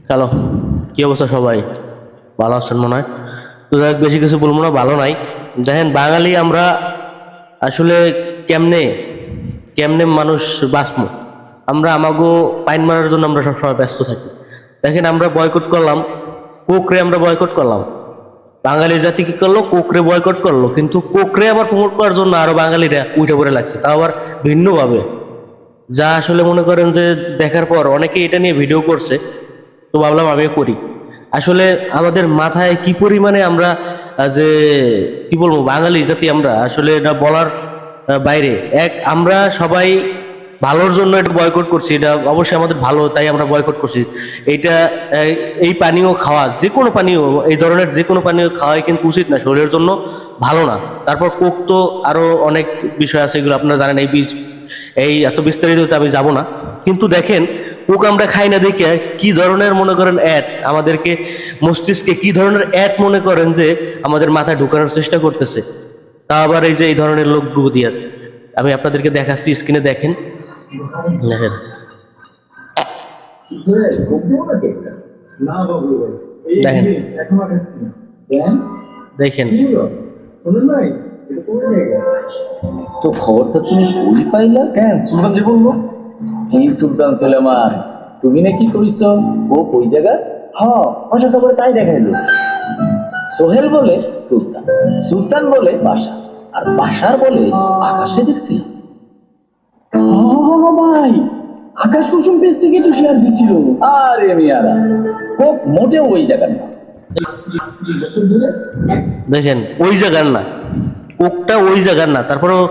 Hello, কি অবস্থা সবাই? ভালো আছেন মনে হয়। তো যাই হোক, বেশি কিছু বলবো না, ভালো নাই। দেখেন বাঙালি আমরা আসলে কেমনে কেমনে মানুষ বাঁচবো, আমরা আমাগো পাইন মারার জন্য আমরা সবসময় ব্যস্ত থাকি। দেখেন আমরা বয়কট করলাম, কোকরে আমরা বয়কট করলাম। বাঙালি জাতি কি করলো? কোকরে বয়কট করলো, কিন্তু কোকরে আবার প্রমোট করার জন্য আরো বাঙালিরা উঠে পড়ে লাগছে, তাও আবার ভিন্নভাবে। যা আসলে মনে করেন যে দেখার পর অনেকে এটা নিয়ে ভিডিও করছে, তো ভাবলাম আমিও করি। আসলে আমাদের মাথায় কি পরিমাণে আমরা যে কি বলবো, বাঙালি জাতি আমরা আসলে এটা বলার বাইরে। আমরা সবাই ভালোর জন্য এটা বয়কট করছি, এটা অবশ্যই আমাদের ভালো, তাই আমরা বয়কট করছি। এইটা এই পানীয় খাওয়া, যে কোনো পানীয়, এই ধরনের যে কোনো পানীয় খাওয়াই কিন্তু উচিত না, শরীরের জন্য ভালো না। তারপর কোক তো আরো অনেক বিষয় আছে, এগুলো আপনারা জানেন। এই এত বিস্তারিত আমি যাব না, কিন্তু দেখেন কোক আমরা খাই না দেখে কি ধরনের মনে করেন অ্যাড আমাদেরকে, মস্তিষ্কে কি ধরনের অ্যাড মনে করেন যে আমাদের মাথায় ঢোকানোর চেষ্টা করতেছে। তা আবার এই যে এই ধরনের লোকগুলো দিয়ে আমি আপনাদেরকে দেখাচ্ছি, স্ক্রিনে দেখেন। দেখেন দেখেন দেখেন তো খবরটা তুমি কই পাইলা? কেন সুলতান যে বলবো কি সুলতান সুলেমান, তুমি নাকি কইছ ও কই জায়গা? হ্যাঁ, বাসা খবরে তাই দেখাইলো। সোহেল বলে সুলতান, সুলতান বলে বাসা, আর বাসার বলে আকাশে দেখছিলাম। ভাই, আকাশ কুসুম পেজ থেকে তো শেয়ার দিছিল। আরে মিয়ারা, কোক মোটেও ওই জায়গার না। দেখেন ওই জায়গার না, কোকটা ওই জায়গার না। তারপরেও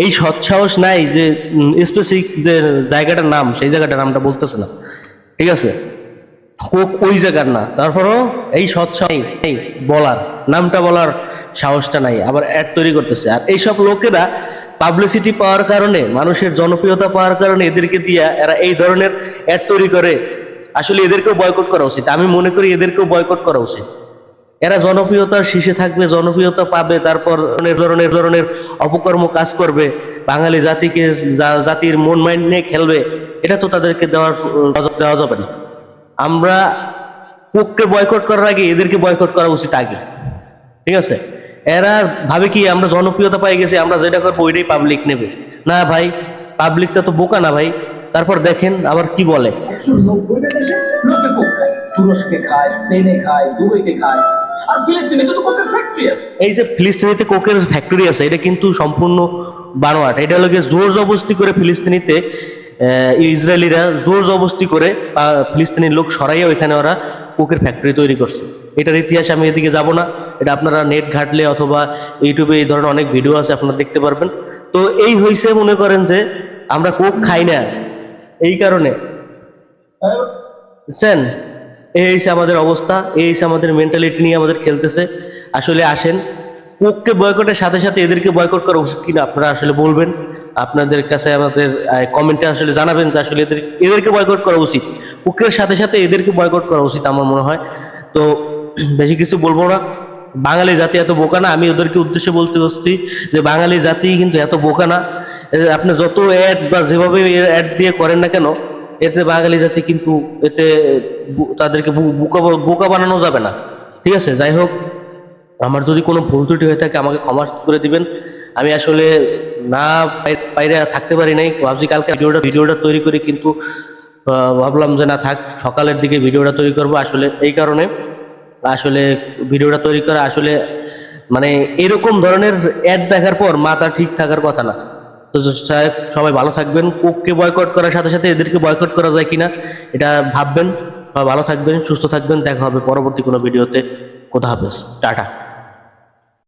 এই সৎসাহস নাই যে স্পেসিফিক যে জায়গাটার নাম, সেই জায়গাটার নামটা বলতেছে না, ঠিক আছে? কোক ওই জায়গার না, তারপরেও এই সৎসাহস নেই বলার, নামটা বলার সাহসটা নাই, আবার অ্যাড তৈরি করতেছে। আর এইসব লোকেরা পাবলিসিটি পাওয়ার কারণে, মানুষের জনপ্রিয়তা পাওয়ার কারণে এদেরকে দিয়া এরা এই ধরনের অ্যাড তৈরি করে। আসলে এদেরকেও বয়কট করা উচিত, আমি মনে করি এদেরকেও বয়কট করা উচিত। এরা জনপ্রিয়তার শীর্ষে থাকবে, জনপ্রিয়তা পাবে, তারপর অনেক ধরনের ধরনের অপকর্ম কাজ করবে, বাঙালি জাতিকে জাতির মন মাইন্ড নিয়ে খেলবে। এটা তো তাদেরকে দেওয়া যাবে না। আমরা কোককে বয়কট করার আগে এদেরকে বয়কট করা উচিত আগে, ঠিক আছে? এরা ভাবে কি আমরা জনপ্রিয়তা পাই গেছি, আমরা যেটা করবো ওইটাই পাবলিক নেবে। না ভাই, পাবলিকটা তো বোকা না ভাই। তারপর দেখেন আবার কি বলে, 190টা দেশে লোকে কোক খায়, তুরস্কে খায়, স্পেনে খায়, দুবাইতে খায়, আর ফিলিস্তিনে তো কোকের ফ্যাক্টরি আছে। এই যে ফিলিস্তিনিতে কোকের ফ্যাক্টরি আছে, এটা কিন্তু সম্পূর্ণ বানোয়াট। এটা লোকে জোর জবরদস্তি করে ফিলিস্তিনিতে ইসরায়েলিরা জোর জবরদস্তি করে ফিলিস্তিনি লোক সরাইয়া ওইখানে ওরা কোকের ফ্যাক্টরি তৈরি করছে। এটার ইতিহাস আমি এদিকে যাব না, এটা আপনারা নেট ঘাটলে অথবা ইউটিউবে এই ধরনের অনেক ভিডিও আছে, আপনারা দেখতে পারবেন। তো এই হয়েছে মনে করেন যে আমরা কোক খাই না এই কারণে, বুঝছেন? এই হচ্ছে আমাদের অবস্থা, এই হচ্ছে আমাদের মেন্টালিটি নিয়ে আমাদের খেলতেছে। আসলে আসেন, কোককে বয়কটের সাথে সাথে এদেরকে বয়কট করা উচিত কিনা আপনারা আসলে বলবেন। আপনাদের কাছে আমাদের কমেন্টে আসলে জানাবেন যে আসলে এদেরকে বয়কট করা উচিত, কোকের সাথে সাথে এদেরকে বয়কট করা উচিত আমার মনে হয়। তো বেশি কিছু বলবো না। বাঙালি জাতি এত বোকা না, আমি ওদেরকে উদ্দেশ্যে বলতে হচ্ছি যে বাঙালি জাতি কিন্তু এত বোকা না। আপনি যত অ্যাড বা যেভাবে অ্যাড দিয়ে করেন না কেন, এতে বাঙালি জাতি কিন্তু এতে তাদেরকে বোকা বোকা বানানো যাবে না, ঠিক আছে? যাই হোক, আমার যদি কোনো ভুল ত্রুটি হয়ে থাকে আমাকে ক্ষমা করে দিবেন। আমি আসলে না বাইরে থাকতে পারি নাই, ভাবছি কালকে ভিডিওটা তৈরি করি, কিন্তু ভাবলাম যে না থাক, সকালের দিকে ভিডিওটা তৈরি করব। আসলে এই কারণে আসলে ভিডিওটা তৈরি করা আসলে মানে এরকম ধরনের অ্যাড দেখার পর মাথা ঠিক থাকার কথা না। তো সবাই ভালো থাকবেন। কোককে বয়কট করার সাথে সাথে এদেরকে বয়কট করা যায় কিনা এটা ভাববেন। সবাই ভালো থাকবেন, সুস্থ থাকবেন, দেখা হবে পরবর্তী কোনো ভিডিওতে। খোদা হাফেজ, টাটা।